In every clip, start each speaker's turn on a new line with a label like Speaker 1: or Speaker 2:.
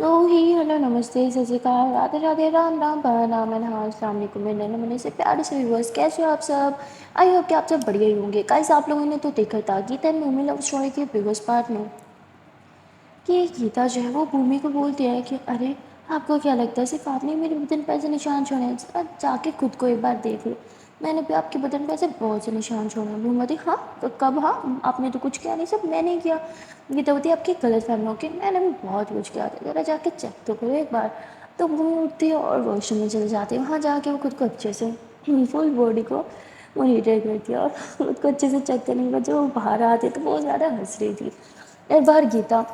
Speaker 1: सो ही hello नमस्ते सत श्री अकाल राधे राधे राम राम राम एंड हाँ अस्सलाम वालेकुम मेरे नन्हे मुन्ने से प्यारे से व्यूअर्स, कैसे हो आप सब। आई होप कि आप सब बढ़िया ही होंगे। गाइस आप लोगों ने तो देखा था गीता मूवी लव स्टोरी के प्रीवियस पार्ट में कि गीता जो है वो भूमि को बोलती है कि अरे आपको क्या लगता है सिर्फ आपने मेरे बदन पर ऐसे निशान छोड़े हैं, जाके खुद को एक बार देख लो। मैंने भी आपके बदन पर ऐसे बहुत से निशान छोड़े हैं। भूमि बोलती हाँ तो कब, हाँ आपने तो कुछ किया नहीं, सब मैंने ही किया। गीता बोलती आपकी गलत फहमियों की, मैंने भी बहुत कुछ किया था, ज़रा जाके चेक तो करो एक बार। तो भूमि उठती है और वॉशरूम में चले जाती है। वहाँ जाके वो खुद को अच्छे से फुल बॉडी को मॉनिटर करती है और खुद को अच्छे से चेक करने के बाद जब वो बाहर आती है तो बहुत ज़्यादा हंस रही थी। एक बार गीता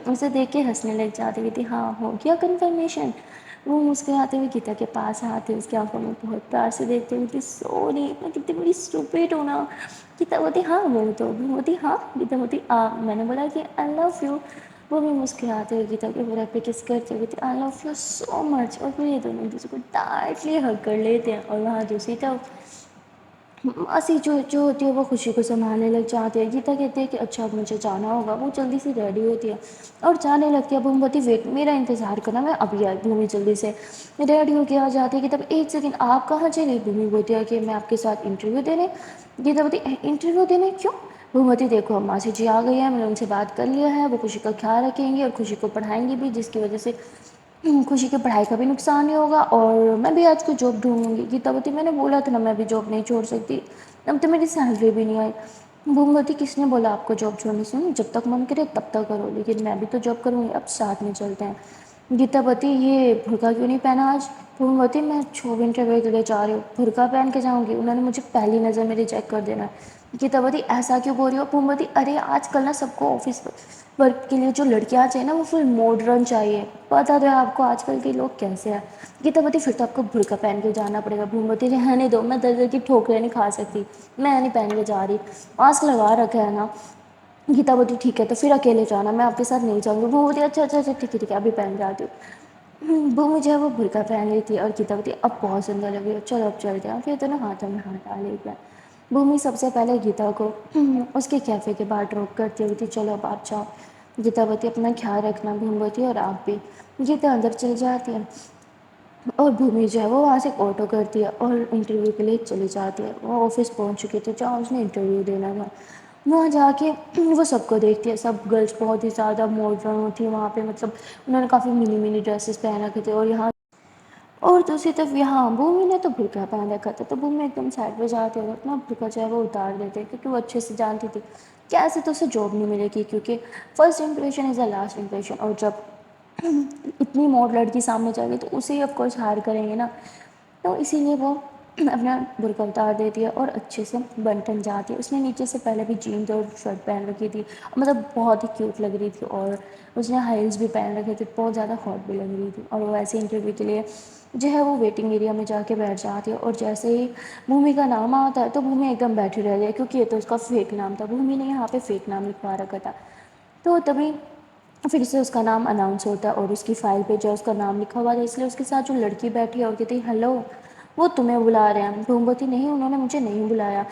Speaker 1: उसे देख के हंसने लग जाती थी। हाँ हो गया कन्फर्मेशन। वो मुस्कुराते हुए गीता के पास आते उसकी आंखों में बहुत प्यार से देखते हुए, सॉरी मैं कितनी बड़ी स्टूपिड हूँ ना। गीता बोलती हाँ वो बोलती हाँ। गीता बोलती मैंने बोला कि आई लव यू। वो भी मुस्कुराते हुए गीता के पूरा पे किस करते हुए I love you so much. और फिर ये दोनों एक दूसरे को टाइटली हग कर लेते हैं। और वहाँ दूसरी तरफ मासी जो जो होती है वो खुशी को संभालने लग जाती है। गीता कहती है कि अच्छा अब मुझे जाना होगा। वो जल्दी से रेडी होती है और जाने लगती है। भूमि बोलती वेट मेरा इंतज़ार करना, मैं अभी आई। भूमि जल्दी से रेडी होके आ जाती है कि तब एक सेकंड आप कहाँ चले। भूमि बोलती है कि मैं आपके साथ इंटरव्यू देने। गीता बोलती इंटरव्यू देने क्यों। भूमि बोलती देखो मासी जी आ गई है, मैंने उनसे बात कर लिया है, वो खुशी का ख्याल रखेंगे और खुशी को पढ़ाएंगे भी, जिसकी वजह से खुशी की पढ़ाई का भी नुकसान नहीं होगा और मैं भी आज कोई जॉब ढूंढूंगी। गीतावती मैंने बोला था ना मैं भी जॉब नहीं छोड़ सकती, अब तो मेरी सैलरी भी नहीं आई। भूमवती किसने बोला आपको जॉब छोड़ने से, जब तक मन करे तब तक करो, लेकिन मैं भी तो जॉब करूँगी, अब साथ में चलते हैं। गीतावती ये भुर्का क्यों नहीं पहना आज। भूमवती मैं जॉब इंटरव्यू के लिए जा रही हूँ, भुर्का पहन के जाऊँगी, उन्होंने मुझे पहली नज़र में रिजेक्ट कर देना है। गीतावती ऐसा क्यों बोल रही हो। भूमवती अरे आजकल ना सबको ऑफिस वर्क के लिए जो लड़कियां चाहिए ना वो फुल मॉडर्न चाहिए, पता तो है आपको आजकल के लोग कैसे हैं। गीतावती फिर तो आपको बुर्का पहन के जाना पड़ेगा। भूमवती रहने दो, मैं दर दर की ठोकरें नहीं खा सकती, मैं नहीं पहन के जा रही, मास्क लगा रखा है ना। गीतावती ठीक है तो फिर अकेले जाना, मैं आपके साथ नहीं जाऊँगी। भूमवती अच्छा अच्छा अच्छा ठीक है अभी पहन के आती हूँ। वो जो है वो बुर्का पहन रही थी और गीतावती अब बहुत सुंदर लग रही है, चलो अब चलते हैं। फिर दोनों हाथों में हाथ डाल एक बार। भूमि सबसे पहले गीता को उसके कैफ़े के बाहर ड्रॉप करती हुई थी, चलो अब आप जाओ। गीतावती अपना ख्याल रखना भूमवती, और आप भी। गीता अंदर चली जाती है और भूमि जो है वो वहाँ से ऑटो करती है और इंटरव्यू के लिए चली जाती है। वो ऑफिस पहुँच चुकी थी जहाँ उसने इंटरव्यू देना था। वहाँ जाके वो सबको देखती है, सब गर्ल्स बहुत ही ज़्यादा मॉडर्न थी वहाँ पे, मतलब उन्होंने काफ़ी मिनी मिनी ड्रेसेस पहन रखे थे। और दूसरी तरफ यहाँ भूमि ने तो बुर्का पहन रखा था, तो भूमि एकदम साइड पे जाते हुए अपना बुर्का जो है वो उतार देते, क्योंकि वो अच्छे से जानती थी कि ऐसे तो उसे जॉब नहीं मिलेगी, क्योंकि first impression is the last impression. और जब इतनी मॉड लड़की सामने जाएगी तो उसे ही ऑफकोर्स हायर करेंगे ना। तो इसीलिए वो अपना बुर्का उतार देती है और अच्छे से बन ठन जाती है। उसने नीचे से पहले भी जीन्स और शर्ट पहन रखी थी, मतलब बहुत ही क्यूट लग रही थी। और उसने हाई हील्स भी पहन रखे थे, बहुत ज़्यादा हॉट भी लग रही थी। और वो ऐसे इंटरव्यू के लिए जो है वो वेटिंग एरिया में जाके बैठ जाती है। और जैसे ही भूमि का नाम आता है तो भूमि एकदम बैठी रह जाए, क्योंकि ये तो उसका फेक नाम था, भूमि ने यहाँ पे फेक नाम लिखवा रखा था। तो तभी फिर से उसका नाम अनाउंस होता है और उसकी फ़ाइल पे जो उसका नाम लिखा हुआ था, इसलिए उसके साथ जो लड़की बैठी है और कहती है हेलो, वो तुम्हें बुला रहे हैं। धूमवती नहीं, उन्होंने मुझे नहीं बुलाया।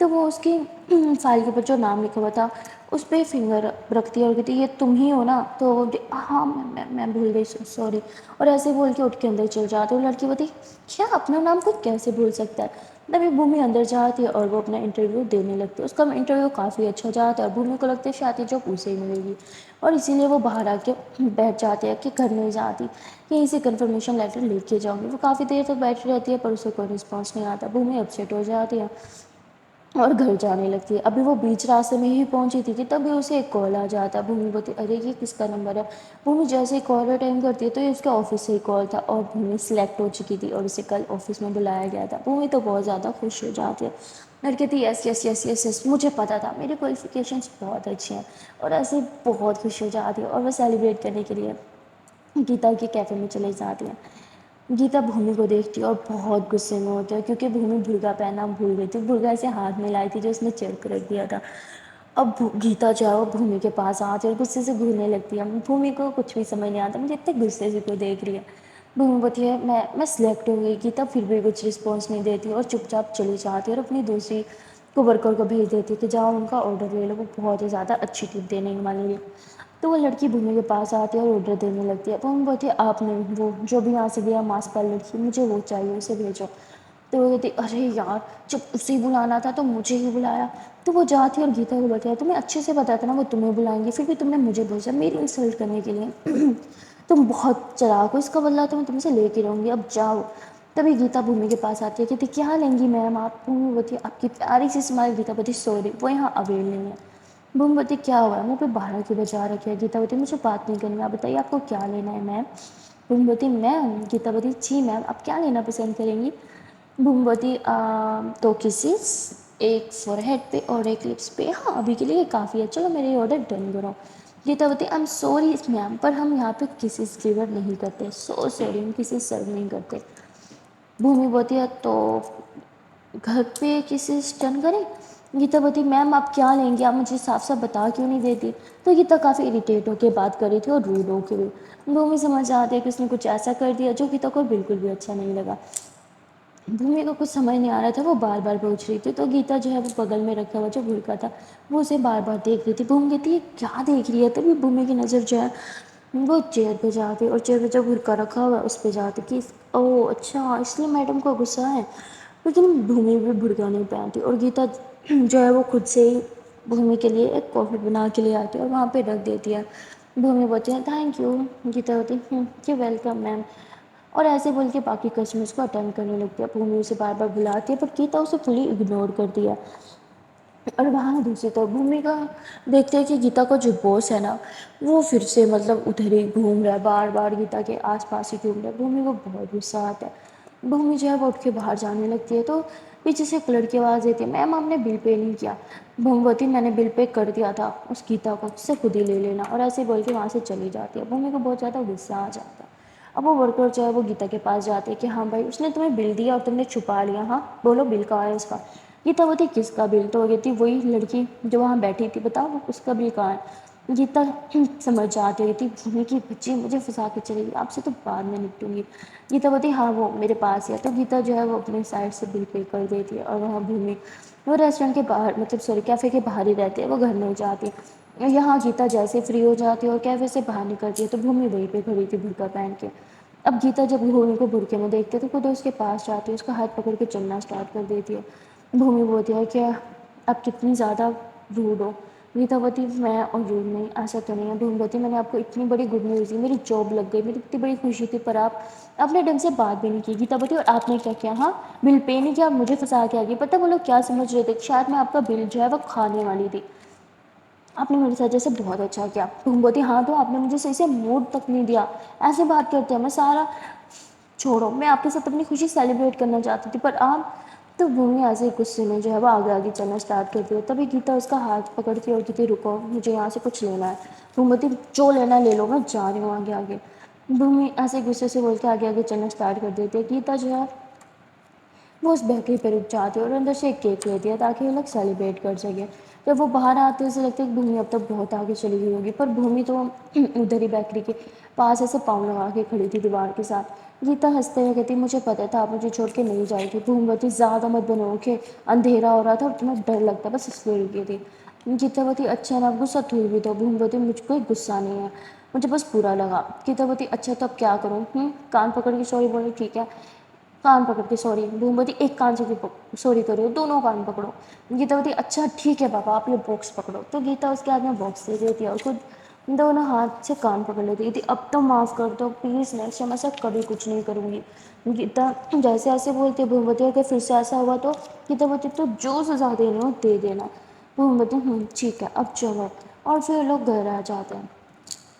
Speaker 1: तो वो उसकी फ़ाइल के ऊपर जो नाम लिखा हुआ था उस पर फिंगर रखती है और कहती है ये तुम ही हो ना। तो वो हाँ मैं भूल गई, सॉरी। और ऐसे बोल के उठ के अंदर चल जाती है। और लड़की बोलती क्या अपना नाम खुद कैसे भूल सकता है। तभी भूमि अंदर जाती है और वो अपना इंटरव्यू देने लगती है। उसका इंटरव्यू काफ़ी अच्छा जाता है और भूमि को लगता है शायद ये जॉब उसे ही मिलेगी। और इसीलिए वो बाहर आके बैठ जाती है कि घर नहीं जाती, यहीं से कन्फर्मेशन लेटर लेके जाऊँगी। वो काफ़ी देर तक बैठी रहती है पर उसे कोई रिस्पॉन्स नहीं आता। भूमि अपसेट हो जाती है और घर जाने लगती है। अभी वो बीच रास्ते में ही पहुंची थी कि तभी उसे एक कॉल आ जाता है। भूमि बोलती अरे ये किसका नंबर है। भूमि जैसे ही कॉल अटेंड करती है तो ये उसके ऑफिस से ही कॉल था और भूमि सिलेक्ट हो चुकी थी और उसे कल ऑफिस में बुलाया गया था। भूमि तो बहुत ज़्यादा खुश हो जाती है, लड़की थी yes yes yes yes yes, मुझे पता था मेरे क्वालिफिकेशंस बहुत अच्छे हैं। और ऐसे बहुत खुश हो जाती है और वह सेलिब्रेट करने के लिए गीता के कैफ़े में चले जाती हैं। गीता भूमि को देखती है और बहुत गुस्से में होती है, क्योंकि भूमि भुर्गा पहनना भूल गई थी। भुर्गा ऐसे हाथ में लाई थी जो उसने चिर कर रख दिया था। अब गीता जो है वो भूमि के पास आती है और गुस्से से घूरने लगती है। भूमि को कुछ भी समझ नहीं आता, मुझे इतने गुस्से से क्यों देख रही है। भूमि बोलती है मैं सिलेक्ट हो गई। गीता फिर भी कुछ रिस्पॉन्स नहीं देती और चुपचाप चली जाती है और अपनी दूसरी को वर्कर को भेज देती है कि जाओ उनका ऑर्डर ले लो, वो बहुत ही ज़्यादा अच्छी टिप देने वाली है। تو وہ لڑکی بھومی کے پاس آتی ہے اور آڈر دینے لگتی ہے، تو بھومی بولتی ہے آپ نے وہ جو بھی یہاں سے گیا ماسک والی لڑکی، مجھے وہ چاہیے، اسے بھیجو۔ تو وہ کہتی ارے یار جب اسے بلانا تھا تو مجھے ہی بلایا۔ تو وہ جاتی ہے اور گیتا کو بولتی ہے تمہیں اچھے سے پتا تھا نا وہ تمہیں بلائیں گے، پھر بھی تم نے مجھے بھیجا میری انسلٹ کرنے کے لیے۔ تم بہت چلاک ہو، اس کا بدلہ تو میں تم سے لے کے رہوں گی، اب جاؤ۔ تبھی گیتا بھومی کے پاس آتی ہے، کہتی کیا لیں گی میم آپ؟ بھومی بولتی ہے آپ کی پیاری سی اسمائل۔ گیتا بولتی سوری وہ یہاں اویل نہیں ہے۔ بھومی بولتی کیا ہوا ہے؟ منہ پہ 12 کی بجا رکھے ہے۔ گیتا بولتی مجھے بات نہیں کرنی، آپ بتائیے آپ کو کیا لینا ہے میم؟ بھومی بولتی میم؟ گیتا بولتی جی میم، آپ کیا لینا پسند کریں گی؟ بھومی بولتی دو کسیز، ایک فور ہیڈ پہ اور ایک لپس پہ، ہاں ابھی کے لیے یہ کافی ہے، چلو میرے یہ آرڈر ڈن کرو۔ گیتا بولتی آئی ایم سوری میم پر ہم یہاں پہ کسیز ڈلیور نہیں کرتے، سو سوری ہم کسیز سرو نہیں کرتے۔ بھومی بولتی ہے تو گھر پہ کسیز ڈن کریں؟ گیتا بولتی میم آپ کیا لیں گے؟ آپ مجھے صاف صاف بتا کیوں نہیں دیتی؟ تو گیتا کافی اریٹیٹ ہو کے بات کر رہی تھی اور روڈ ہو کے بھی۔ بھومی سمجھ آتی ہے کہ اس نے کچھ ایسا کر دیا جو گیتا کو بالکل بھی اچھا نہیں لگا۔ بھومی کو کچھ سمجھ نہیں آ رہا تھا، وہ بار بار پوچھ رہی تھی، تو گیتا جو ہے وہ بغل میں رکھا ہوا جو بھرکا تھا وہ اسے بار بار دیکھ رہی تھی۔ بھومی کہتی ہے کیا دیکھ رہی ہے؟ تبھی بھومی کی نظر جو ہے وہ چیئر پہ جاتی اور چیئر پہ جو بھرکا رکھا ہوا ہے اس پہ جاتی کہ اوہ اچھا اس لیے میڈم کو غصہ ہے۔ لیکن بھومی بھی بھرکا نہیں پہنتی اور گیتا جو ہے وہ خود سے ہی بھومی کے لیے ایک کافی بنا کے لے آتی ہے اور وہاں پہ رکھ دیتی ہے۔ بھومی بولتی ہے تھینک یو۔ گیتا ہوتی کہ ویلکم میم، اور ایسے بول کے باقی کسٹمرس کو اٹینڈ کرنے لگتی ہے۔ بھومی اسے بار بار بلاتی ہے پر گیتا اسے فلی اگنور کرتی ہے۔ اور وہاں دوسری طرف بھومی کا دیکھتے ہیں کہ گیتا کا جو باس ہے نا وہ پھر سے مطلب ادھر ہی گھوم رہا ہے، بار بار گیتا کے آس پاس ہی گھوم رہا ہے۔ بھومی کو بہت غصہ آتا ہے، بھومی جو ہے وہ اٹھ کے باہر جانے لگتی ہے تو پیچھے سے ایک لڑکی آواز دیتی ہے میم آپ نے بل پے نہیں کیا۔ بھومی بولتی میں نے بل پے کر دیا تھا اس گیتا کو، اس سے خود ہی لے لینا، اور ایسے بول کے وہاں سے چلی جاتی ہے۔ بھومی کو بہت زیادہ غصہ آ جاتا ہے۔ اب وہ ورکر جو ہے وہ گیتا کے پاس جاتے ہیں کہ ہاں بھائی اس نے تمہیں بل دیا اور تم نے چھپا لیا، ہاں بولو بل کہاں ہے اس کا؟ گیتا بولتی کس کا بل؟ تو وہ کہتی وہی لڑکی جو وہاں بیٹھی تھی، بتاؤ اس کا بل کہاں ہے؟ گیتا سمجھ جاتی تھی بھومی کی بچی مجھے پھنسا کے چلے گی، آپ سے تو بعد میں نپٹوں گی۔ گیتا بولتی ہاں وہ میرے پاس ہے، تو گیتا جو ہے وہ اپنے سائڈ سے بل پے کر دیتی ہے اور وہاں بھومی وہ ریسٹورینٹ کے باہر مطلب سوری کیفے کے باہر ہی رہتے ہیں، وہ گھر نہیں جاتی۔ یہاں گیتا جیسے فری ہو جاتی ہے اور کیفے سے باہر نکلتی ہے تو بھومی وہیں پہ کھڑی تھی بھرکا پہن کے۔ اب گیتا جب بھومی کو برقعے میں دیکھتے تو خود اس کے پاس جاتی ہے، اس کا ہاتھ پکڑ کے چلنا اسٹارٹ کر دیتی ہے۔ بھومی بولتی ہے کہ اب کتنی زیادہ روڈ ہو۔ گیتا بولتی میں اور روڈ نہیں، ایسا تو نہیں ہے۔ بھومی بولتی میں نے آپ کو اتنی بڑی گڈ نیوز دی، میری جاب لگ گئی، میری اتنی بڑی خوشی تھی پر آپ نے ڈھنگ سے بات بھی نہیں کی۔ گیتا بولتی اور آپ نے کیا کیا؟ ہاں بل پے نہیں کیا، مجھے پھنسا کے آ گئی۔ پتہ وہ لوگ کیا سمجھ رہے تھے؟ شاید میں آپ کا بل جو ہے وہ کھانے والی تھی، آپ نے میرے ساتھ جیسے بہت اچھا کیا۔ بھومی بولتی ہاں تو آپ نے مجھے صحیح سے موڈ تک نہیں دیا، ایسے بات کرتے ہیں میں سارا چھوڑو، میں آپ کے ساتھ اپنی خوشی سیلیبریٹ کرنا چاہتی تھی پر آپ تو بھومی ایسے ہی غصے میں جو ہے وہ آگے آگے چلنا اسٹارٹ کرتی ہے۔ تبھی گیتا اس کا ہاتھ پکڑتی ہے اور کہتی رکو مجھے یہاں سے کچھ لینا ہے۔ بھومی بولتی جو لینا ہے لے لو، میں جا رہی ہوں آگے آگے۔ بھومی ایسے غصے سے بول کے آگے آگے چلنا اسٹارٹ کر دیتی ہے۔ گیتا جو ہے وہ اس بیکری پہ رک جاتی ہے اور اندر سے ایک کیک لیتی ہے تاکہ وہ لوگ سیلیبریٹ کر سکیں۔ جب وہ باہر آتے ہیں اسے لگتا ہے کہ بھومی اب تک بہت آگے چلی گئی ہوگی، پر بھومی تو ادھر ہی بیکری کے پاس ایسے پاؤں لگا کے کھڑی تھی دیوار کے ساتھ۔ گیتا ہنستے ہوئے کہتی مجھے پتا تھا آپ مجھے چھوڑ کے نہیں جائے گی۔ بھومی بولتی زیادہ مت بنو کہ اندھیرا ہو رہا تھا اور تمہیں ڈر لگتا بس اس لیے رکی تھی۔ گیتا بولتی اچھا نا غصہ تھوڑی بھی تو۔ بھومی بولتی مجھ کوئی غصہ نہیں ہے، مجھے بس برا لگا۔ گیتا بولتی اچھا تو اب کیا کروں؟ کان پکڑ کے سوری بولو ٹھیک ہے، کان پکڑ کے سوری۔ بھومی بولتی ایک کان سے سوری کرو، دونوں کان پکڑو۔ گیتا بولتی اچھا ٹھیک ہے بابا آپ یہ باکس پکڑو۔ تو گیتا اس کے ہاتھ میں باکس دے دیتی ہے اور خود دونوں ہاتھ سے کان پکڑ لیتی تھی۔ اب تو معاف کر دو پلیز، نیکسٹ ٹائم ایسا کبھی کچھ نہیں کروں گی۔ گیتا جیسے ایسے بولتی بھومی بولتی ہے کہ پھر سے ایسا ہوا تو؟ گیتا بولتی تو جو سزا دینی ہو دے دینا۔ بھومی بولتی ٹھیک ہے اب چلو، اور پھر لوگ گھر آ جاتے ہیں۔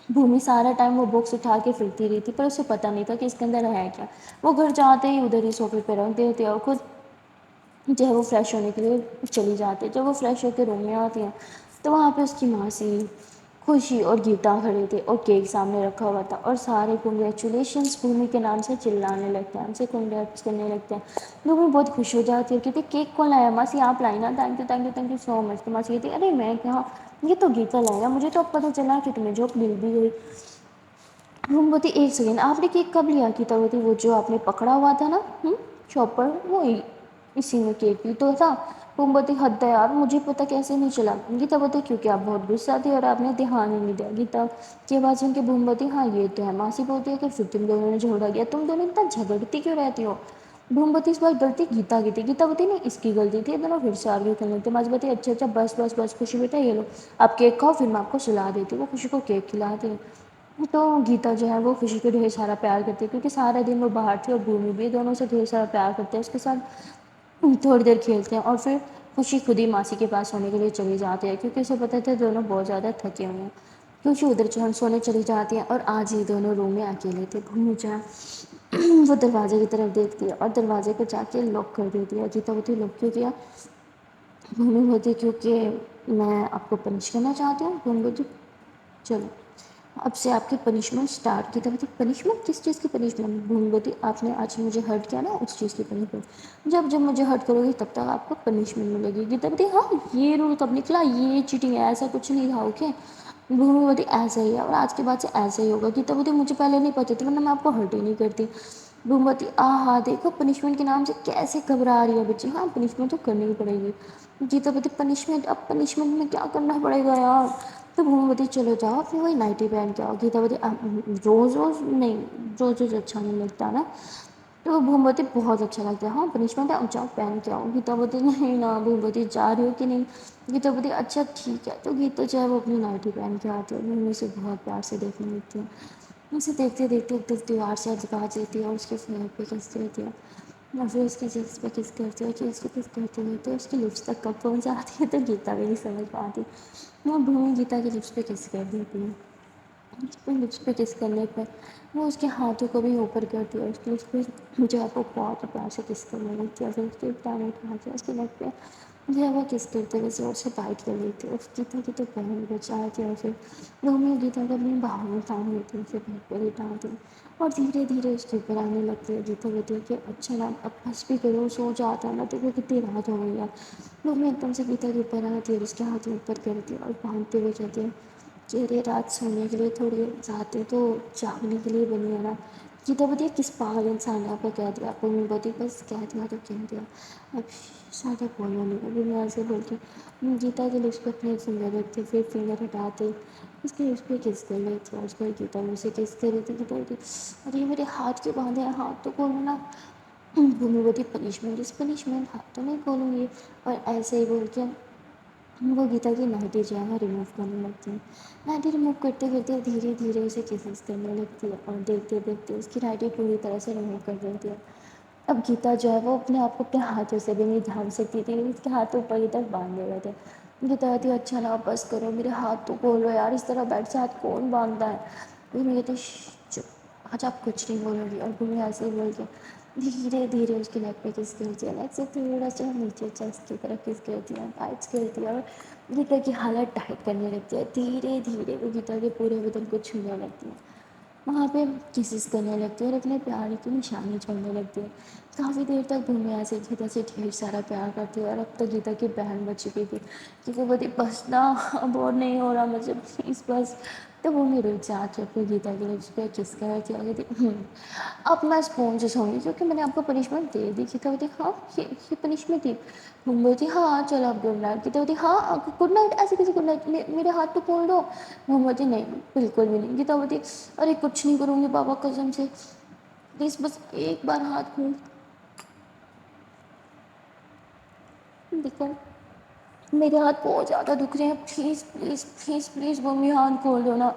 Speaker 1: بھومی سارا ٹائم وہ باکس اٹھا کے پھرتی رہی تھی پر اسے پتہ نہیں تھا کہ اس کے اندر ہے کیا۔ وہ گھر جاتے ہی ادھر ہی صوفے پہ رکھ دیتی ہے اور خود جو ہے وہ فریش ہونے کے لیے چلی جاتی ہے۔ جب وہ فریش ہو کے روم میں آتی ہیں تو وہاں پہ اس کی ماسی خوشی اور گیتا کھڑے تھے اور کیک سامنے رکھا ہوا تھا اور سارے کنگریچولیشنس بھومی کے نام سے چلانے لگتے ہیں، ان سے کنگریٹس کرنے لگتے ہیں۔ بھومی بہت خوش ہو جاتی ہے کہتی کیک کون لایا؟ ماسی آپ لائی نا، thank you thank you thank you so much. تو ماسی کہتی ارے میں کہاں، یہ تو گیتا لایا، مجھے تو اب پتہ چلا کہ تمہیں جاب مل بھی گئی۔ بھومی بولتی ایک سیکنڈ آپ نے کیک کب لیا؟ گیتا بولتی وہ جو آپ نے پکڑا ہوا تھا نا شاپ پر، وہی اسی میں کیک بھی تو تھا۔ मोमबत्ती हद है यार, मुझे पता कैसे नहीं चला। गीता बोलती क्योंकि आप बहुत गुस्सा थी और आपने ध्यान ही नहीं दिया। गीता की आवाज़ सुन के भूमबती हाँ ये तो है। मासी बोलती है कि फिर तुम दोनों ने झगड़ा किया, तुम दोनों इतना झगड़ती क्यों रहती हो। भूमबती इस बार गलती गीता की थी। गीता बोलती नहीं इसकी गलती थी, दोनों फिर से आर्ग्यू करने लगते। मासी बोलती अच्छा अच्छा बस बस बस खुशी बेटा ये लो आप केक खाओ, फिर मैं आपको सुला देती हूँ। वो खुशी को केक खिलाती है। तो गीता जो है वो खुशी को ढेर सारा प्यार करती है, क्योंकि सारा दिन वो बाहर थी और भूमि भी दोनों से ढेर सारा प्यार करते हैं उसके साथ। थोड़ी देर खेलते हैं और फिर खुशी खुद ही मासी के पास सोने के लिए चली जाती है, क्योंकि उसे पता था दोनों बहुत ज़्यादा थके हुए हैं। खुशी उधर सोने चली जाती है और आज ये दोनों रूम में अकेले थे। भूमि जो है वो दरवाजे की तरफ देखती है और दरवाजे को जाके लॉक कर देती है। गीता बोलती लॉक क्यों किया। भूमि बोलती क्योंकि मैं आपको पनिश करना चाहती हूँ। भूमि बोलती चलो अब से आपकी पनिशमेंट स्टार्ट की। तभी पनिशमेंट किस चीज़ की पनिशमेंट। भूमिवती आपने आज मुझे हर्ट किया ना उस चीज़ की पनिशमेंट। जब जब मुझे हर्ट करोगी तब तक आपको पनिशमेंट मिलेगी। गीतावती हाँ ये रूल कब निकला, ये चीटिंग है, ऐसा कुछ नहीं था ओके। भूमिवती ऐसा ही है और आज के बाद से ऐसा ही होगा। गीतावती मुझे पहले नहीं पता था वरना मैं आपको हर्ट ही नहीं करती। भूमिवती हाँ देखो पनिशमेंट के नाम से कैसे घबरा रही है बच्ची। हाँ पनिशमेंट तो करनी ही पड़ेगी। गीतावती पनिशमेंट, अब पनिशमेंट में क्या करना पड़ेगा यार। तो भूमवती चलो जाओ अपनी वही नाइटी पहन के आओ। गीतावती रोज़ रोज़ नहीं, रोज़ रोज़ अच्छा नहीं लगता ना। तो भूमवती बहुत अच्छा लगता है। हाँ पनिशमेंट है जाओ पहन के आओ। गीतावती नहीं ना भूमवती जा रही हो कि नहीं। गीतावती अच्छा ठीक है। तो गीता जो है वो अपनी नाइटी पहन के आती है। भूमि उसे बहुत प्यार से देखने लगती है। उसे देखते देखते एकदम दीवार से झुका देती है और उसके फेयर पे किस देती है या फिर उसके चिक्स पे किस करती है। चिक्स पे किस करती है तो उसकी लिप्स तक कब पहुँच जाती है तो गीता भी नहीं समझ पाती। वो भूमि गीता के लिप्स पे किस कर देती है। उसके लिप्स पे किस करने पर वो उसके हाथों को भी ऊपर करती है। उसके लिप्स पे जो है वो बहुत प्यार से किस करने लगती है। फिर उसके दाने उठाती है उसके नेक पे जो है वो किस करते हुए जोर से बाइट कर लेती है। गीता की तो बहन बचाती है और फिर भूमि गीता को अपनी बाहों में टांग लेती है, फिर बेड पर लिटाती है और धीरे धीरे उसके ऊपर आने लगती है। गीता कहती है कि अच्छा ना अब बस भी करो सो जाता है ना, देखो कितनी रात हो गई है। भूमि एकदम से गीता के ऊपर आती है और उसके हाथ में ऊपर करती है और बांधते हुए कहती है कि अरे रात सोने के लिए थोड़ी रातें तो जागने के लिए बनी है ना। गीता बताइए किस पागल इंसान ने आपको कह दिया। आपको मैं बताइए बस कह दिया तो कह दिया, अब ज़्यादा बोलो नहीं। अभी मैं ऐसे बोलती गीता के लिप्स पे अपने फिंगर रखते फिर फिंगर हटाते उसके लिप्स पे किस कर लेती और उसके गीता मुझसे किस कर रही थी। गीता बोलती अरे मेरे हाथ क्यों बांधे हैं, हाथ तो खोलो ना। भूमि बोलती पनिशमेंट इस पनिशमेंट, हाथ तो नहीं खोलूँगी। और ऐसे ही बोल के वो गीता की नाइटी जो है वो रिमूव करने लगती है। नाइटी रिमूव करते करते धीरे धीरे उसे किसेस करने लगती है और देखते देखते उसकी नाइटी पूरी तरह से रिमूव कर देती है। अब गीता जो है वो अपने आप को अपने हाथों से भी नहीं ढांप सकती थी, उसके हाथ ऊपर की तरफ बांध दे रहे थे। गीता कहती अच्छा ना बस करो, मेरे हाथ तो खोलो यार, इस तरह बेड से हाथ कौन बांधता है। फिर मैं कहती चुप आज आप कुछ नहीं बोलोगी। और फिर मैं ऐसे ही बोल के धीरे धीरे उसके नेक पे किस करती है, नेक से थोड़ा सा नीचे चेस्ट की तरफ किस करती है, टाइट्स करती है और गीता की हालत टाइट करने लगती है। धीरे धीरे वो गीता के पूरे बदन को छूने लगती है, वहाँ पे किसेस करने लगती है और अपने प्यार की निशानी छोड़ने लगती है। काफ़ी देर तक भूमि ऐसे गीता से ढेर सारा प्यार करती है और अब तक गीता की बहन बच चुकी थी कि वो बोलती बस ना अब और नहीं हो रहा मुझे प्लीज़ बस। तो भूमि रुक जाती है फिर गीता के लिप्स पे किस करती है और कहती अब मैं स्पून से सोऊंगी क्योंकि मैंने आपको पनिशमेंट दे दी। गीता बोलती हाँ ये पनिशमेंट थी। भूमि बोलती हाँ चलो अब गुड नाइट। गीता बोलती हाँ गुड नाइट, ऐसे कैसे गुड नाइट, मेरे हाथ तो खोल दो। भूमि बोलती नहीं बिल्कुल भी नहीं। गीता बोलती अरे कुछ नहीं करूँगी बाबा कसम से, प्लीज़ बस एक बार हाथ खोल। देखो मेरे हाथ बहुत ज़्यादा दुख रहे हैं, please please please please mummy हाथ खोल दो ना।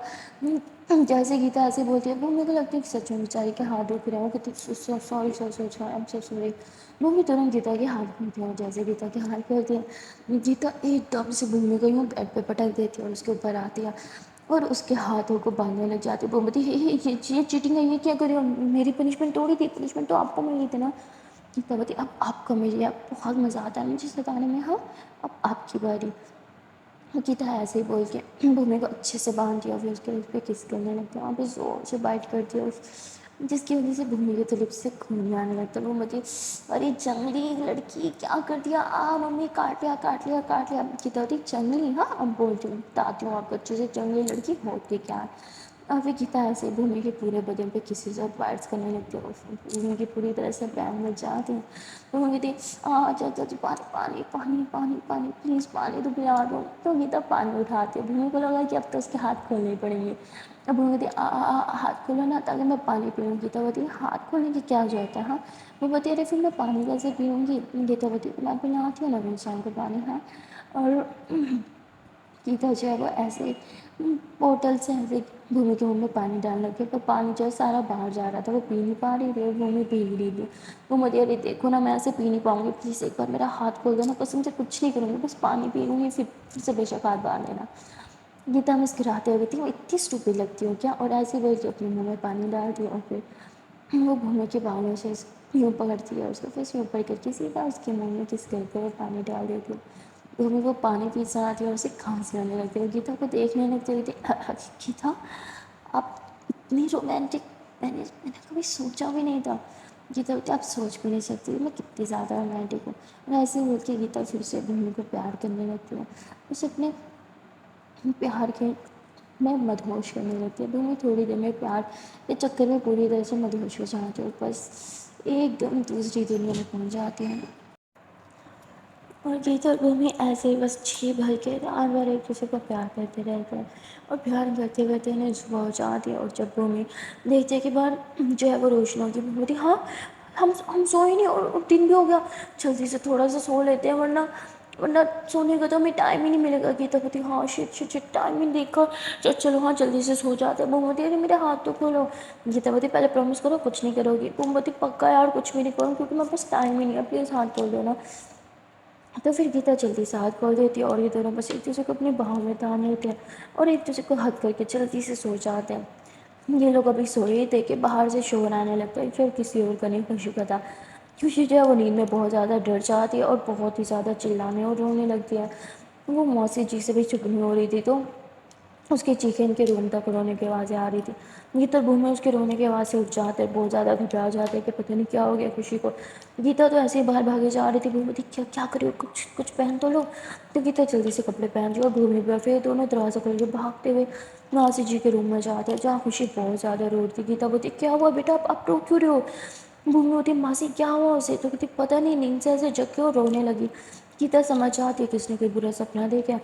Speaker 1: जैसे गीता ऐसे बोलती है वो मेरे को लगता है कि सच में बेचारी के हाथ दुख रहे हैं। वो कहती sorry sorry sorry I am so sorry. Mummy तुरंत गीता के हाथ खोलती है और जैसे गीता के हाथ खोलती है गीता एकदम से भूमि को यूँ बेड पे पटक देती है और उसके ऊपर आती है और उसके हाथों को बांधने लग जाती है। वो बोलती है ये चीटिंग है, ये क्या करी हो, मेरी पनिशमेंट तोड़ी थी, पनिशमेंट तो आपको मिली थी ना। गीता बोलती अब आपको मिली है, बहुत मज़ा आता है मुझे सताने में, हाँ अब आपकी बारी। गीता ऐसे ही बोल के भूमि को अच्छे से बांध दिया फिर उसके लिप्स पे किस करने लगती है, वहाँ पे जोर से बाइट करती है जिसकी वजह से भूमि के तो लिप्स से खून आने लगता है। वो मुझे अरे जंगली लड़की क्या कर दिया, आ मम्मी काट लिया काट लिया काट लिया। गीता होती जंगली, हाँ अब बोलती हूँ बताती हूँ आपको अच्छे से जंगली लड़की होती क्या है। और फिर गीता ऐसे भूमि के पूरे बदन पे किसी से वाइट्स करने लगती है और भूमि की पूरी तरह से पैन में जाती है। तो वो कहती चाचा जी पानी पानी पानी पानी पानी प्लीज़ पानी तो पिला दो। तो गीता पानी उठाती है, भूमि को लगा कि अब तो उसके हाथ खोलने ही पड़ेंगे। अब भूमि कहती हाथ खोलो ना ताकि मैं पानी पीऊँ। गीता बोलती है हाथ खोलने की क्या ज़रूरत है हाँ। वो बोलती है अरे फिर मैं पानी कैसे पीऊँगी। गीता बोलती है मैं पिलाती हूँ ना इंसान को पानी हाँ। और गीता जो है वो ऐसे बोतल से ऐसे भूमि के मुंह में पानी डालने लगे, पर पानी जो है सारा बाहर जा रहा था, वो पी नहीं पा रही थी और भूमि पी ही रही थी। वो मुझे अरे देखो ना मैं ऐसे पी नहीं पाऊंगी, प्लीज़ एक बार मेरा हाथ खोल दो ना, कसम से कुछ नहीं करूँगी, बस पानी पी लूँगी, फिर से बेशक हाथ बाहर लेना। गीता मुस्कुराते हुए थी, वो इतनी स्टूपिड लगती हो क्या। और ऐसे वो अपने मुँह में पानी डालती है और फिर वो भूमि के बालों से यूँ पकड़ती है उसको, फिर से ऊपर करके सीधा उसके मुँह में किस करके वो पानी डाल देती है। भूमि वो पानी पी जाती है और उसे खांसी आने लगती है। गीता को देखने लगती है, गीता आप इतनी रोमांटिक, मैंने मैंने कभी सोचा भी नहीं था। गीता बोलती आप सोच भी नहीं सकती मैं कितनी ज़्यादा रोमांटिक हूँ। और ऐसे बोल के गीता फिर से भूमि को प्यार करने लगती है, उसे अपने प्यार के में मदहोश करने लगती है। भूमि थोड़ी देर में प्यार के चक्कर में पूरी तरह से मदहोश हो जाती है, बस एकदम दूसरी दुनिया में पहुँच जाती है। और गीता और भूमि ऐसे ही बस जी भर के रात भर एक दूसरे को प्यार करते रहते हैं। और प्यार करते करते इन्हें सुबह हो जाती है और जब भूमि देखते हैं कि बाहर जो है वो रोशनी होगी, भूमि बोलती हाँ हम सोए नहीं और दिन भी हो गया, जल्दी से थोड़ा सा सो लेते हैं वरना वरना सोने का तो हमें टाइम ही नहीं मिलेगा। गीता कहती हाँ शिट शिट शिट टाइम ही देखा, चलो हाँ जल्दी से सो जाते हैं। भूमि बोलती अरे मेरे हाथ तो खोलो। गीता बोलती पहले प्रॉमिस करो कुछ नहीं करोगी। भूमि बोलती पक्का यार कुछ भी नहीं करूँ क्योंकि मेरे पास टाइम ही नहीं है, प्लीज़ हाथ खोल दो ना। तो फिर गीता जल्दी से हाथ खोल देती है और ये दोनों बस एक दूसरे को अपनी बाहों में तान लेते हैं और एक दूसरे को हक करके जल्दी से सो जाते हैं। ये लोग अभी सोए थे कि बाहर से शोर आने लगता है, फिर किसी और का नहीं खुशी का था। खुशी जो है वो नींद में बहुत ज़्यादा डर जाती है और बहुत ही ज़्यादा चिल्लाने और रोने लगती है। वो मौसी जी से भी चुप नहीं हो रही थी, तो उसके चीखे इनके रूम तक रोने की आवाज़ें आ रही थी। गीता और भूमि उसके रोने की आवाज़ से उठ जाते हैं, बहुत ज़्यादा घबरा जाते हैं कि पता नहीं क्या हो गया खुशी को। गीता तो ऐसे ही बाहर भागे जा रही थी, भूमि थी क्या क्या करियो कुछ कुछ पहन तो लो। तो गीता जल्दी से कपड़े पहन रही और भूमि पर फिर दोनों दरवाज़ा खोल के भागते हुए नासी जी के रूम में जाते हैं जहाँ खुशी बहुत ज़्यादा रो रही थी। गीता बोलती क्या हुआ बेटा आप रो क्यों रहे हो। भूमि होती मासी क्या हुआ उसे, तो कहती पता नहीं नींद से ऐसे जग के और रोने लगी। गीता समझ जाती है किसने कोई बुरा सपना देखा।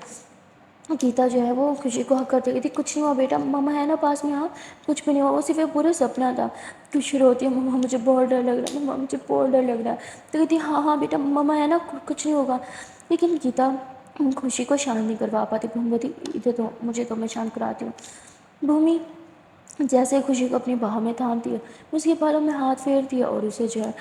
Speaker 1: गीता जो है वो खुशी को हक करती कहती कुछ नहीं हुआ बेटा, मम्मा है ना पास में, हाँ कुछ भी नहीं हुआ, वो सिर्फ एक पूरा सपना था। खुशी रोती है मम्मा मुझे बहुत डर लग रहा है, मम्मा मुझे बहुत डर लग रहा है। तो कहती हाँ हाँ बेटा मम्मा है ना कुछ नहीं होगा। लेकिन गीता खुशी को शांत नहीं करवा पाती। भूमि बोलती इधर तो मुझे तो मैं शांत कराती हूँ। भूमि जैसे ही खुशी को अपनी बाहों में थामती है, उसके बालों में हाथ फेरती है और उसे जो है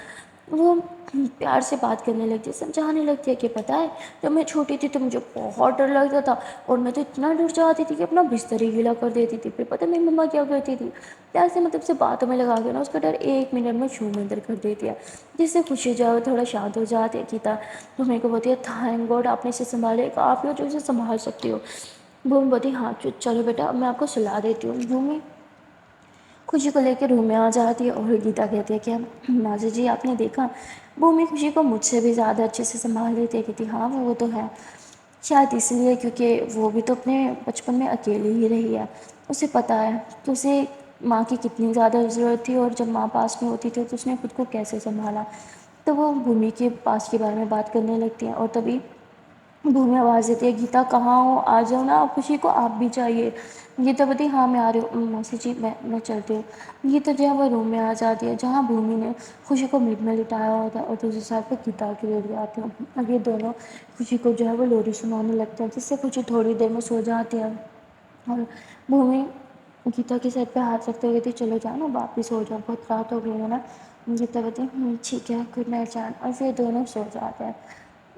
Speaker 1: वो प्यार से बात करने लगती है, समझाने लगती है कि पता है जब मैं छोटी थी तो मुझे बहुत डर लगता था और मैं तो इतना डर जाती थी कि अपना बिस्तर ही गीला कर देती थी। फिर पता है मेरी मम्मा क्या करती थी, प्यार से मतलब से बातों में लगा के ना उसका डर 1 मिनट में छूमंतर कर देती है, जिससे खुशी जो है वो थोड़ा शांत हो जाती है। गीता तो मेरे को बोलती है थैंक गॉड आपने इसे संभाले, आप लोग जो इसे संभाल सकती हो। भूमि बोलती हाँ चलो बेटा अब मैं आपको सुला देती हूँ। भूमि खुशी को लेकर रूम में आ जाती है और गीता कहती है कि मासी जी आपने देखा भूमि खुशी को मुझसे भी ज़्यादा अच्छे से संभाल लेती है। कहती हाँ वो तो है, शायद इसलिए क्योंकि वो भी तो अपने बचपन में अकेली ही रही है, उसे पता है कि उसे माँ की कितनी ज़्यादा ज़रूरत थी और जब माँ पास में होती थी तो उसने खुद को कैसे संभाला। तो वो भूमि के पास के बारे में बात करने लगती हैं और तभी भूमि आवाज़ देती है गीता कहाँ हो आ जाओ ना, खुशी को आप भी चाहिए। गीता बोलती हाँ मैं आ रही हूँ मौसी जी मैं चलती हूँ। गीता जो है वो रूम में आ जाती है जहाँ भूमि ने खुशी को मिड में लिटाया होता है और दूसरी साइड पर गीता की लोरी आती है। अब ये दोनों खुशी को जो है वो लोरी सुनाने लगते हैं जिससे खुशी थोड़ी देर में सो जाती है। और भूमि गीता के सर पे हाथ रखते हुए कहती चलो जाओ ना वापिस हो जाओ बहुत रात हो गई है ना। गीता कहती ठीक है गुड नाइट जान, और फिर दोनों सो जाते हैं।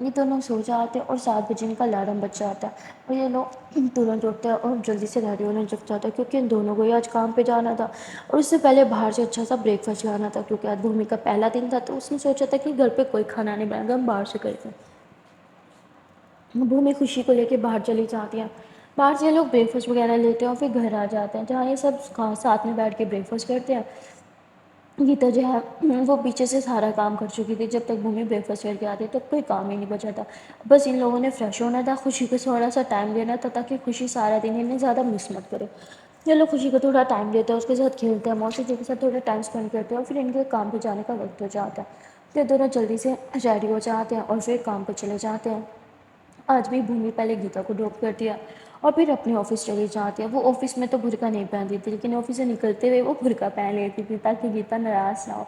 Speaker 1: ये दोनों सो जाते हैं और 7 बजे इनका अलार्म बज जाता है और ये लोग तुरंत उठते हैं और जल्दी से रेडी होने लग जाता है क्योंकि इन दोनों को ही आज काम पे जाना था और उससे पहले बाहर से अच्छा सा ब्रेकफास्ट लाना था क्योंकि आज भूमि का पहला दिन था, तो उसने सोचा था कि घर पे कोई खाना नहीं बनाएगा हम बाहर से करते हैं। भूमि खुशी को लेके बाहर चली जाती है, बाहर से ये लोग ब्रेकफास्ट वगैरह लेते हैं और फिर घर आ जाते हैं जहाँ ये सब साथ में बैठ के ब्रेकफास्ट करते हैं। गीता जो है वो पीछे से सारा काम कर चुकी थी, जब तक भूमि ब्रेकफास्ट करके आती तब कोई काम ही नहीं बचा था। बस इन लोगों ने फ्रेश होना था, खुशी को थोड़ा सा टाइम देना था ताकि खुशी सारा दिन इन्हें ज़्यादा मिस मत करे। یہ لوگ خوشی کو تھوڑا ٹائم دیتے ہیں، اس کے ساتھ کھیلتے ہیں، موسی جی کے ساتھ تھوڑا ٹائم اسپینڈ کرتے ہیں، اور پھر ان کے کام پہ جانے کا وقت ہو جاتا ہے۔ پھر دونوں جلدی سے ریڈی ہو جاتے ہیں اور پھر کام پہ چلے جاتے ہیں۔ آج بھی بھومی پہلے گیتا کو ڈراپ کر دیا اور پھر اپنے آفس چلی جاتی ہے۔ وہ آفس میں تو برقع نہیں پہنتی تھی، لیکن آفس سے نکلتے ہوئے وہ برقع پہن لیتی تھی تاکہ گیتا ناراض نہ ہو۔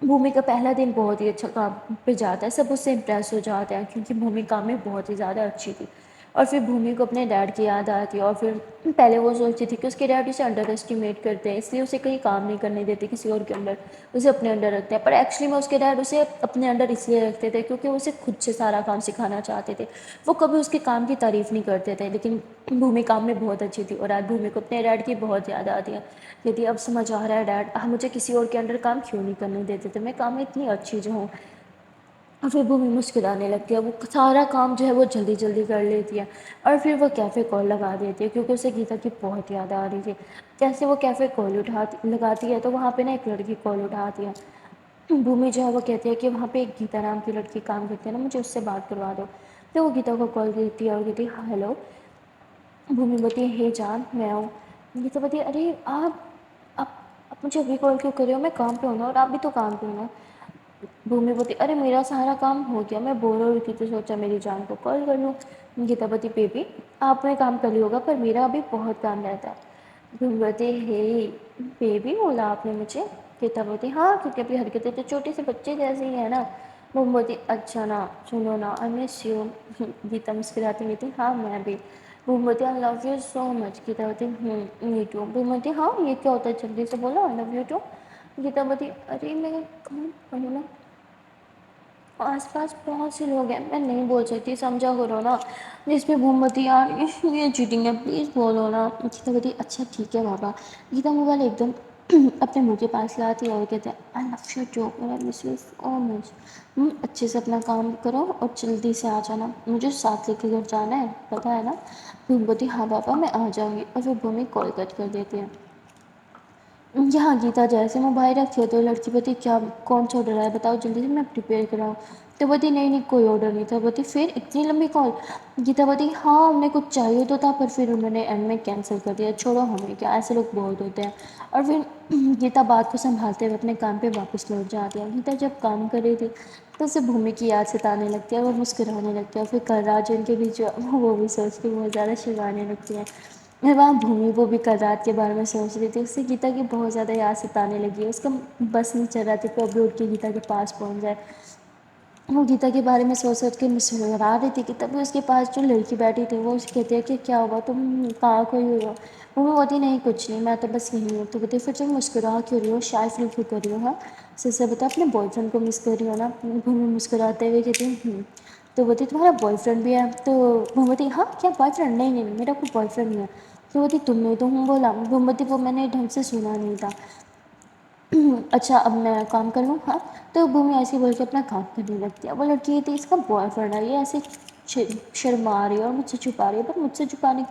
Speaker 1: بھومی کا پہلا دن بہت ہی اچھا کام پہ جاتا ہے، سب اس سے امپریس ہو جاتے ہیں کیونکہ بھومی کام میں بہت ہی زیادہ اچھی تھی۔ اور پھر بھومی کو اپنے ڈیڈ کی یاد آتی ہے، اور پھر پہلے وہ سوچتی تھی کہ اس کے ڈیڈ اسے انڈر ایسٹیمیٹ کرتے ہیں، اس لیے اسے کہیں کام نہیں کرنے دیتے کسی اور کے انڈر، اسے اپنے انڈر رکھتے ہیں۔ پر ایکچولی میں اس کے ڈیڈ اسے اپنے انڈر اس لیے رکھتے تھے کیونکہ وہ اسے خود سے سارا کام سکھانا چاہتے تھے۔ وہ کبھی اس کے کام کی تعریف نہیں کرتے تھے، لیکن بھومی کام میں بہت اچھی تھی، اور آج بھومی کو اپنے ڈیڈ کی بہت یاد آتی ہے۔ کہتی اب سمجھ آ رہا ہے ڈیڈ مجھے کسی اور کے انڈر کام کیوں نہیں کرنے دیتے تھے، میں کام میں اتنی اچھی جو ہوں۔ اور پھر بھومی مسکرانے لگتی ہے، وہ سارا کام جو ہے وہ جلدی جلدی کر لیتی ہے، اور پھر وہ کیفے کال لگا دیتی ہے کیونکہ اسے گیتا کی بہت یاد آ رہی تھی۔ جیسے وہ کیفے کال لگاتی ہے تو وہاں پہ نا ایک لڑکی کال اٹھاتی ہے۔ بھومی جو ہے وہ کہتی ہے کہ وہاں پہ ایک گیتا نام کی لڑکی کام کرتی ہے نا، مجھے اس سے بات کروا دو۔ تو وہ گیتا کو کال کرتی ہے اور کہتی ہے ہیلو۔ بھومی بولتی ہے ہے جان میں ہوں۔ گیتا بولتی ہے ارے آپ مجھے ابھی کال کیوں کر رہے ہو، میں کام پہ ہوں نا، اور آپ بھی تو کام پہ ہو نا۔ بھومی بولتی ارے میرا سارا کام ہو گیا، میں بور ہو رہی تھی تو سوچا میری جان کو کال کر لوں۔ گیتا بولتی بیبی آپ نے کام کر لیا ہوگا پر میرا ابھی بہت کام رہتا ہے۔ بھومی بولتی ہے بیبی بولا آپ نے مجھے؟ گیتا بولتی ہاں کیونکہ ابھی حرکتیں تو چھوٹے سے بچے جیسے ہی ہیں نا۔ بھومی بولتی اچھا نا سنو نا آئی مس یو۔ گیتا مسکراتی کہتی ہاں میں بھی۔ بھومی بولتی آئی لو یو سو مچ۔ گیتا بولتی می ٹو۔ بھومی بولتی ہاں یہ کیا ہوتا ہے جلدی سے بولو آئی لو یو ٹو۔ گیتا بولتی ارے میں کہاں پڑھوں نا، آس پاس بہت سے لوگ ہیں میں نہیں بول سکتی سمجھا کرو نا۔ جس پہ بھومی بولتی یار یہ چیٹنگ ہے پلیز بولو نا۔ گیتا بولتی اچھا ٹھیک ہے بابا۔ گیتا موبائل ایک دم اپنے منہ کے پاس لاتی ہے اور کہتے ہیں آئی لو یو ٹو اور آئی مس یو سو مچ۔ اچھے سے اپنا کام کرو اور جلدی سے آ جانا، مجھے ساتھ لے کے گھر جانا ہے پتہ ہے نا۔ بھومی بولتی ہاں بابا میں آ جاؤں گی، اور پھر بھومی کال کٹ کر دیتی ہے۔ یہاں گیتا جیسے موبائل رکھتی ہے تو لڑکی بولتی کیا کون سا آڈر ہے بتاؤ جلدی سے میں پریپیئر کراؤں۔ تو بولتی نہیں کوئی آڈر نہیں تھا۔ بولتی پھر اتنی لمبی کال؟ گیتا بولتی ہاں انہیں کچھ چاہیے تو تھا پر پھر انہوں نے اینڈ میں کینسل کر دیا، چھوڑو ہمیں کیا ایسے لوگ بہت ہوتے ہیں۔ اور پھر گیتا بات کو سنبھالتے ہوئے اپنے کام پہ واپس لوٹ جاتی ہے۔ گیتا جب کام کر رہی تھی تو اسے بھومی کی یاد ستانے لگتی ہے، وہ مسکرانے لگتی ہے، اور پھر کرراج ان کے بیچ وہ بھی سوچ کے بہت زیادہ شرمانے لگتی ہے۔ وہاں بھومی وہ بھی کل رات کے بارے میں سوچ رہی تھی، اس سے گیتا کی بہت زیادہ یاد ستانے لگی ہے، اس کا بس نہیں چل رہا تھا کہ ابھی اٹھ کے گیتا کے پاس پہنچ جائے۔ وہ گیتا کے بارے میں سوچ سوچ کے مسکرا رہی تھی کہ تبھی اس کے پاس جو لڑکی بیٹھی تھی وہ اسے کہتی ہے کہ کیا ہوا تم کہاں کھوئی ہوئی ہو؟ وہ بولتی نہیں کچھ نہیں میں تو بس یہیں ہوں۔ تو بولتی پھر تم مسکرا کیوں رہی ہو، شائع فیل کیوں کر رہی ہو؟ ہاں سے بتا اپنے بوائے فرینڈ کو مس کر رہی ہو نا؟ بھومی مسکراتے ہوئے کہتی تو بولتی تمہارا بوائے فرینڈ بھی ہے؟ تو وہ بولتی ہاں کیا بوائے فرینڈ؟ نہیں میرا کوئی بوائے فرینڈ نہیں ہے۔ تو بولتی تم نے تو ہوں بولا۔ وہ بولتی وہ میں نے ڈھنگ سے سنا نہیں تھا۔ اچھا اب میں کام کر لوں؟ ہاں۔ تو بھومی ایسی بول کے اپنا کام کرنے لگتی ہے۔ وہ لڑکی یہ تھی اس کا بوائے فرینڈ ہے، یہ ایسے شرما رہی ہے اور مجھ سے چھپا رہی ہے، پر مجھ سے چھپانے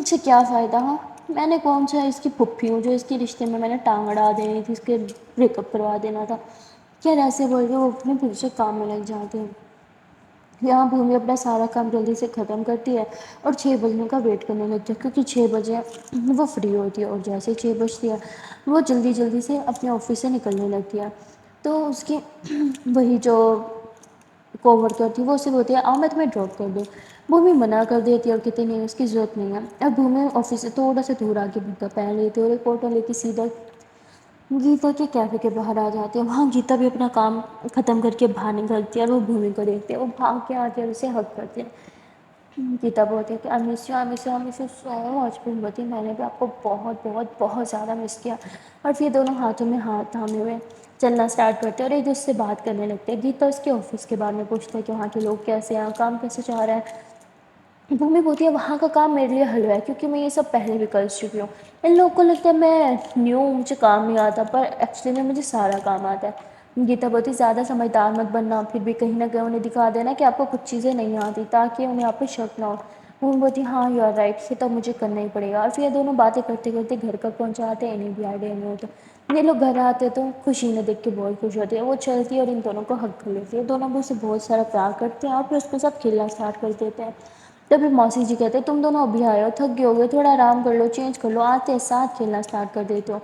Speaker 1: سے کیا فائدہ؟ ہاں میں نے کون سا اس کی پھپھی ہوں جو اس کے رشتے میں نے ٹانگ اڑا دینی تھی، اس کے بریک اپ کروا دینا تھا؟ کیا ایسے بول کے وہ اپنے پھر سے کام میں لگ جاتے ہیں۔ یہاں بھومی اپنا سارا کام جلدی سے ختم کرتی ہے اور 6 بجنے کا ویٹ کرنے لگتی ہے کیونکہ 6 بجے وہ فری ہوتی ہے، اور جیسے ہی 6 بجتی ہے وہ جلدی جلدی سے اپنے آفس سے نکلنے لگتی ہے۔ تو اس کی وہی جو کوورکر تھی وہ اسے بولتی ہے آؤ میں تمہیں ڈراپ کر دوں۔ بھومی منع کر دیتی ہے اور کہتی نہیں اس کی ضرورت نہیں ہے۔ اور بھومی آفس سے تھوڑا سا دور آ کے برقع پہن لیتی ہے اور ایک آٹو لے کے سیدھا گیتا کے کیفے کے باہر آ جاتی ہے۔ وہاں گیتا بھی اپنا کام ختم کر کے باہر نکلتی ہے اور وہ بھومی کو دیکھتی ہے، وہ بھاگ کے آتی ہے اور اسے ہگ کرتی ہے۔ گیتا بولتی ہے کہ I miss you I miss you I miss you so much. Bhumi بولتی ہے میں نے بھی آپ کو بہت بہت بہت زیادہ مس کیا۔ اور پھر دونوں ہاتھوں میں ہاتھ تھامے ہوئے چلنا اسٹارٹ کرتے ہیں اور ایک دوسرے سے بات کرنے لگتے ہیں۔ گیتا اس کے آفس کے بارے میں پوچھتا ہے کہ وہاں کے لوگ کیسے ہیں، کام کیسے چل رہا ہے۔ بھومی بولتی ہے وہاں کا کام میرے لیے حلوہ ہے کیونکہ میں یہ سب پہلے بھی کر چکی ہوں۔ ان لوگوں کو لگتا ہے میں نیو ہوں مجھے کام نہیں آتا، پر ایکچولی میں مجھے سارا کام آتا ہے۔ گیتا بولتی زیادہ سمجھدار مت بننا، پھر بھی کہیں نہ کہیں انہیں دکھا دینا کہ آپ کو کچھ چیزیں نہیں آتی تاکہ انہیں آپ پہ شک نہ ہو۔ بھومی بولتی ہاں یو آر رائٹ یہ تو مجھے کرنا ہی پڑے گا۔ اور پھر یہ دونوں باتیں کرتے کرتے گھر پر پہنچاتے ہیں، انہیں بھی آئیڈیا نہیں ہوتا۔ یہ لوگ گھر آتے تو خوشی نے دیکھ کے بہت خوش ہوتی ہے، وہ چلتی ہے اور ان دونوں کو ہگ کر لیتی ہے۔ دونوں بھی اسے بہت سارا پیار کرتے ہیں اور پھر اس کے ساتھ کھیلنا اسٹارٹ کر دیتے ہیں۔ तभी मौसी जी कहते तुम दोनों अभी आए हो, थक गए होगे, थोड़ा आराम कर लो, चेंज कर लो, आते साथ खेलना स्टार्ट कर देते हो।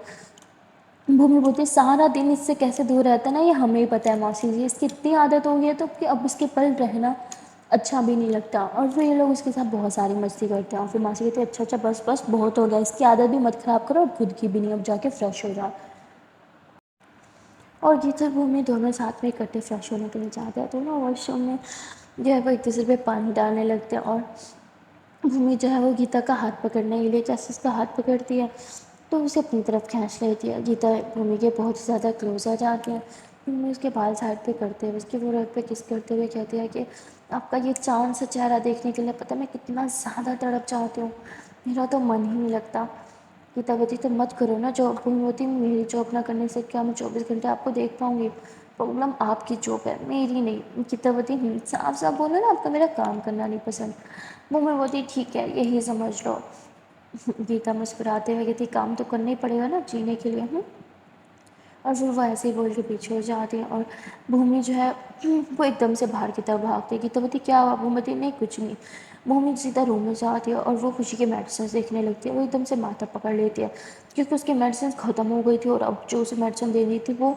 Speaker 1: भूमि बोलती सारा दिन इससे कैसे दूर रहता है ना ये हमें ही पता है मौसी जी, इसकी इतनी आदत हो गई है तो कि अब इसके पल रहना अच्छा भी नहीं लगता। और फिर ये लोग उसके साथ बहुत सारी मस्ती करते हैं और फिर मौसी कहती है अच्छा अच्छा बस बस बहुत हो गया, इसकी आदत भी मत ख़राब करो और खुद की भी नहीं, अब जाके फ्रेश हो जाओ। और गीता और भूमि दोनों साथ में इकट्ठे फ्रेश होने के लिए जाते हैं। दोनों वॉशरूम में जो है वो एक दूसरे पे पानी डालने लगते हैं और भूमि जो है वो गीता का हाथ पकड़ने के लिए जैसे उसका हाथ पकड़ती है तो उसे अपनी तरफ खींच लेती है। गीता भूमि के बहुत ही ज़्यादा क्लोज आ जाती है। भूमि उसके बाल साइड पे करते हुए उसके फोrehead पे किस करते हुए कहती है कि आपका ये चाँद सा चेहरा देखने के लिए पता मैं कितना ज़्यादा तड़प चाहती हूँ, मेरा तो मन ही नहीं लगता। गीता बोलती तो मत करो ना जॉब। भूमि बोलती मेरी जॉब ना करने से क्या मैं 24 घंटे आपको देख पाऊँगी, प्रॉब्लम आपकी जॉब है मेरी नहीं। गीता बोलती साफ साफ बोलो ना आपका मेरा काम करना नहीं पसंद। भूमि बोलती ठीक है यही समझ लो। गीता मुस्कुराते हुए कहती काम तो करना ही पड़ेगा ना जीने के लिए। और फिर वो ऐसे ही बोल के पीछे हो जाती है और भूमि जो है वो एकदम से बाहर की तरफ भागती है। गीता बोलती क्या हुआ? भूमि बोलती नहीं कुछ नहीं। भूमि सीधा रूम में जाती है और वो खुशी के मेडिसिन देखने लगती है। वो एकदम से माथा पकड़ लेती है क्योंकि उसकी मेडिसिन ख़त्म हो गई थी और अब जो उसे मेडिसिन देनी थी वो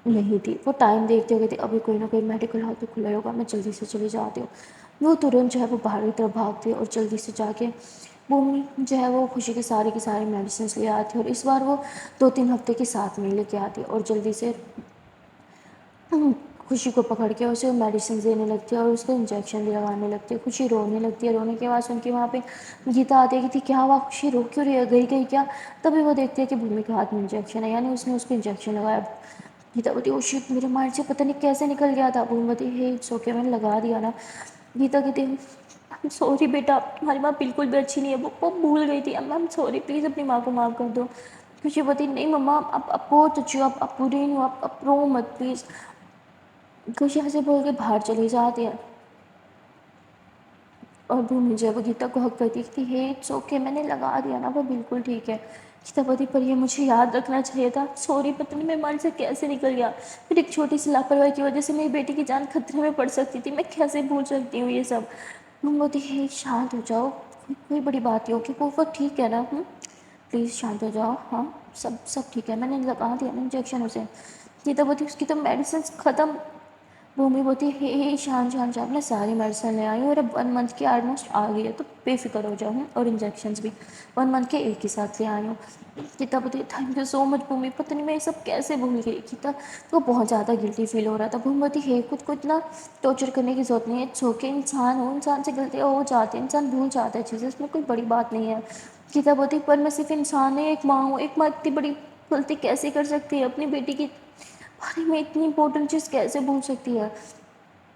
Speaker 1: नहीं थी। वो टाइम देखते हुए थी अभी कोई ना कोई मेडिकल हॉल तो खुला ही होगा, मैं जल्दी से चली जाती हूँ। वो तुरंत जो है वो बाहर की तरफ भागती है और जल्दी से जाके भूमि जो है वो खुशी के सारे की सारी मेडिसिन ले आती है और इस बार वो 2-3 हफ्ते के साथ में लेके आती है और जल्दी से खुशी को पकड़ के उसे मेडिसिन देने लगती है और उसको इंजेक्शन भी लगाने लगती है। खुशी रोने लगती है। रोने के बाद सुन के वहाँ पे गीता आती है कि क्या हुआ खुशी रो क्यों रही है, गई गई क्या? तभी वो देखती है कि भूमि के हाथ में इंजेक्शन है, यानी उसने उसको इंजेक्शन लगाया। गीता बोलती ओ शिट मेरे माइंड से पता नहीं कैसे निकल गया था। भूमि बोलती हे इट्स ओके मैंने लगा दिया ना। गीता कहती सॉरी बेटा तुम्हारी माँ बिल्कुल भी अच्छी नहीं है, वो भूल गई थी। मैम सॉरी प्लीज़ अपनी माँ को माफ़ कर दो। खुशी बोलती नहीं मम्मा आप बहुत अच्छी हो, आप बुरी नहीं हो, आप रो मत प्लीज़। खुशी हंसे बोल के बाहर चली जाती है और भूमि जब गीता को हक करती थी हे इट्स ओके मैंने लगा दिया ना वो बिल्कुल ठीक है। गीता बोलती पर ये मुझे याद रखना चाहिए था, सॉरी पता नहीं मेरे मन से कैसे निकल गया, फिर एक छोटी सी लापरवाही की वजह से मेरी बेटी की जान खतरे में पड़ सकती थी, मैं कैसे भूल सकती हूँ ये सब। भूमि बोलती हे शांत हो जाओ, कोई बड़ी बात नहीं होगी, वो ठीक है ना। प्लीज़ शांत हो जाओ। हाँ सब ठीक है, मैंने लगा दिया ना इंजेक्शन उसे। गीता बोलती उसकी तो मेडिसिन ख़त्म। भूमि बोलती हे शान शान शान मैं सारी मेडिसिन ले आई हूँ और अब 1 मंथ की ऑलमोस्ट आ गई है तो बेफिक्र हो जाओ। और इंजेक्शन्स भी 1 मंथ के एक ही साथ ले आई हूँ। गीता बोलती थैंक यू सो मच भूमि, पता नहीं मैं ये सब कैसे भूल गई। गीता तो बहुत ज़्यादा गिल्टी फील हो रहा था। भूमि बोलती हे खुद को इतना टॉर्चर करने की जरूरत नहीं है, इट्स ओके इंसान हो, इंसान से गलतियाँ हो जाती हैं, इंसान भूल जाता है चीज़ें, इसमें कोई बड़ी बात नहीं है। गीता बोलती पर मैं सिर्फ इंसान है, एक माँ हूँ, एक माँ इतनी बड़ी गलती कैसे कर सकती है, अपनी बेटी की बारे में इतनी इंपॉर्टेंट चीज़ कैसे भूल सकती है।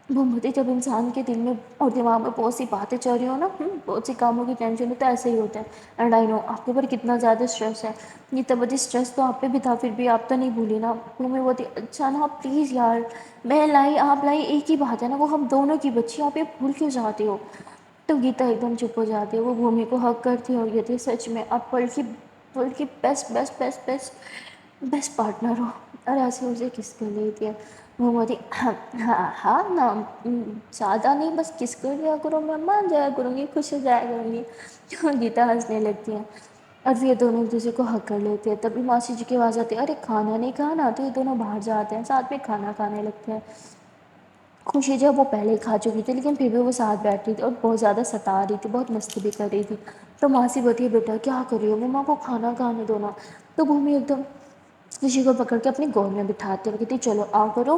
Speaker 1: घूमते जब इंसान के दिल में और दिमाग में बहुत सी बातें चल रही हो ना, बहुत सी कामों की टेंशन है तो ऐसे ही होता है। एंड आई नो आपके ऊपर कितना ज़्यादा स्ट्रेस है, ये तब स्ट्रेस तो आप पे भी था फिर भी आप तो नहीं भूली ना। भूमि बोलती अच्छा ना प्लीज़ यार, मैं लाई आप लाई एक ही बात है ना, वो हम दोनों की बच्ची, आप ये भूल क्यों जाते हो। तो गीता एकदम चुप हो जाती है, वो भूमि को हक करती है और कहती है सच में आप वर्ल्ड की best best best best best partner हो। और ऐसे उसे किस कर लेती है। वो बोलती हाँ हाँ ना ज़्यादा नहीं बस किस कर दिया करो, मैं मान जाया करूँगी, खुश हो जाया करूँगी। तो गीता हंसने लगती है और फिर ये दोनों एक दूसरे को हक कर लेते हैं। तभी मौसी जी की आवाज़ आती है अरे खाना नहीं खाना, तो ये दोनों बाहर जाते हैं साथ में खाना खाने लगते हैं। खुशी जो है वो पहले ही खा चुकी थी लेकिन फिर भी वो साथ बैठ रही थी और बहुत ज़्यादा सता रही थी, बहुत मस्ती भी कर रही थी। तो मासी बोलती है बेटा क्या कर रही हो, मम्मा को खाना खाने दो ना। तो भूमि एकदम खुशी को पकड़ के अपनी गोद में बिठाते हुए कहती चलो आओ करो।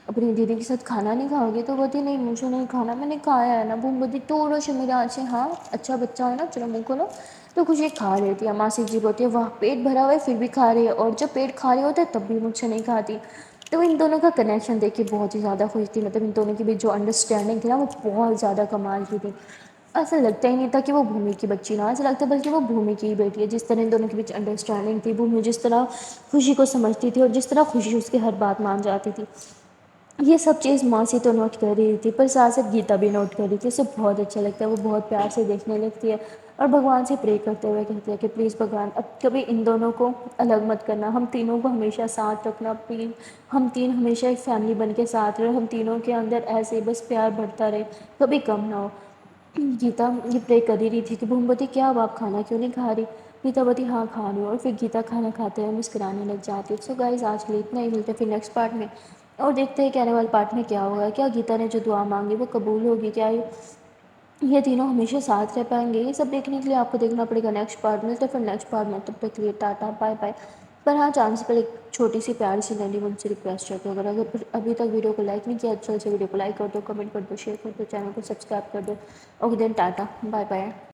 Speaker 1: अपनी दीदी के साथ खाना नहीं खाओगी, तो बोलती नहीं मुझे नहीं खाना, मैंने खाया है ना। भूमि बोलती तोड़ो शमीरा आँखें, हाँ अच्छा बच्चा हो ना, चलो मुँह खोलो। तो खुशी खा लेती है। मासी जी बोलती है वाह पेट भरा हुआ है फिर भी खा रही है, और जब पेट खाली होता है तब भी मुझसे नहीं खाती। तो इन दोनों का कनेक्शन देख के बहुत ही ज़्यादा खुश थी, मतलब इन दोनों के बीच जो अंडरस्टैंडिंग थी ना वो बहुत ज़्यादा कमाल की थी। ऐसा लगता ही नहीं था कि वो भूमि की बच्ची ना, ऐसा लगता बल्कि वो भूमि की ही बेटी है। जिस तरह इन दोनों के बीच अंडरस्टैंडिंग थी, भूमि जिस तरह खुशी को समझती थी और जिस तरह खुशी उसकी हर बात मान जाती थी, ये सब चीज़ मासी तो नोट कर रही थी पर साथ साथ गीता भी नोट कर रही थी। उसे बहुत अच्छा लगता है, वो बहुत प्यार से देखने लगती है और भगवान से प्रे करते हुए कहती है कि प्लीज़ भगवान अब कभी इन दोनों को अलग मत करना, हम तीनों को हमेशा साथ रखना प्लीज़। हम तीन हमेशा एक फैमिली बन के साथ रहे, हम तीनों के अंदर ऐसे ही बस प्यार बढ़ता रहे, कभी कम ना हो। गीता ये प्रे कर ही रही थी कि भूमवती क्या अब आप खाना क्यों नहीं खा रही। गीता बोलती हाँ खा रही हूँ, और फिर गीता खाना खाते हुए मुस्कुराने लग जाती है। सो गाइस आज के लिए इतना ही, मिलते हैं फिर नेक्स्ट पार्ट में, और देखते हैं कि आने वाले पार्ट में क्या होगा। क्या गीता ने जो दुआ मांगी वो कबूल होगी, क्या ये तीनों हमेशा साथ रह पाएंगे, ये सब देखने के लिए आपको देखना पड़ेगा नेक्स्ट पार्ट। मिलते हैं फिर नेक्स्ट पार्ट में, तब तक के लिए टाटा बाय बाय। पर हाँ, चांद से पहले एक छोटी सी प्यारी सी नैनी मुझसे रिक्वेस्ट है कि अगर अभी तक वीडियो को लाइक नहीं किया, तो से वीडियो को लाइक कर दो, कमेंट कर दो, शेयर कर दो, चैनल को सब्सक्राइब कर दो। Okay then, tata bye bye.